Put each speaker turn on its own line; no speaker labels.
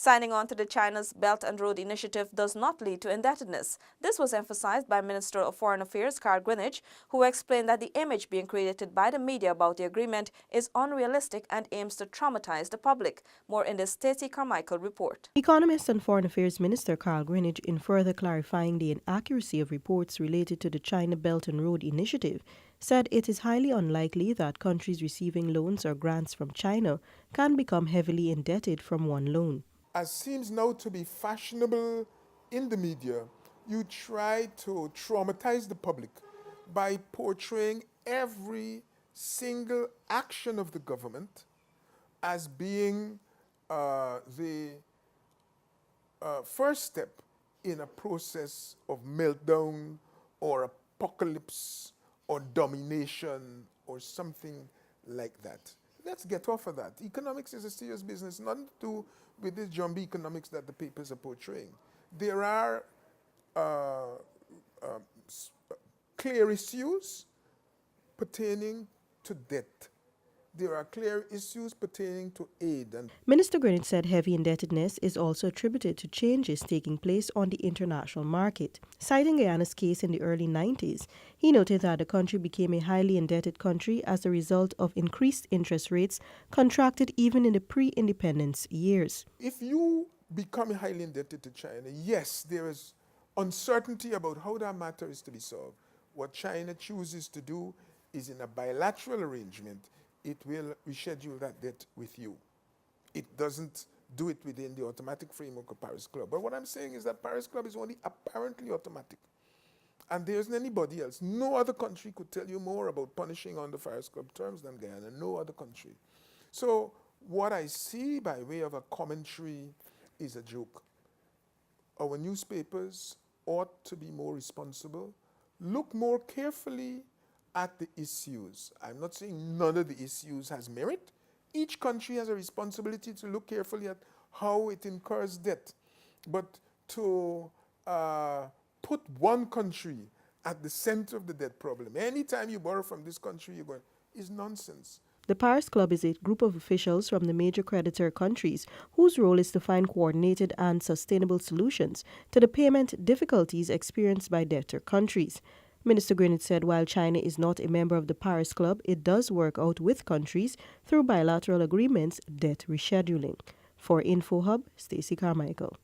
Signing on to the China's Belt and Road Initiative does not lead to indebtedness. This was emphasized by Minister of Foreign Affairs Greenridge, who explained that the image being created by the media about the agreement is unrealistic and aims to traumatize the public. More in this Stacey Carmichael report.
Economist and Foreign Affairs Minister Greenridge, in further clarifying the inaccuracy of reports related to the China Belt and Road Initiative, said it is highly unlikely that countries receiving loans or grants from China can become heavily indebted from one loan.
As seems now to be fashionable in the media, you try to traumatize the public by portraying every single action of the government as being the first step in a process of meltdown or apocalypse or domination or something like that. Let's get off of that. Economics is a serious business, nothing to do with this zombie economics that the papers are portraying. There are clear issues pertaining to debt. There are clear issues pertaining to aid. And
Minister Greenridge said heavy indebtedness is also attributed to changes taking place on the international market. Citing Guyana's case in the early 90s, he noted that the country became a highly indebted country as a result of increased interest rates contracted even in the pre-independence years.
If you become highly indebted to China, yes, there is uncertainty about how that matter is to be solved. What China chooses to do is, in a bilateral arrangement, it will reschedule that debt with you. It doesn't do it within the automatic framework of Paris Club. But what I'm saying is that Paris Club is only apparently automatic. And there isn't anybody else. No other country could tell you more about punishing on the Paris Club terms than Guyana. No other country. So what I see by way of a commentary is a joke. Our newspapers ought to be more responsible, look more carefully at the issues. I'm not saying none of the issues has merit. Each country has a responsibility to look carefully at how it incurs debt. But to put one country at the center of the debt problem, anytime you borrow from this country, you're going, is nonsense.
The Paris Club is a group of officials from the major creditor countries whose role is to find coordinated and sustainable solutions to the payment difficulties experienced by debtor countries. Minister Greenridge said while China is not a member of the Paris Club, it does work out with countries through bilateral agreements debt rescheduling. For InfoHub, Stacey Carmichael.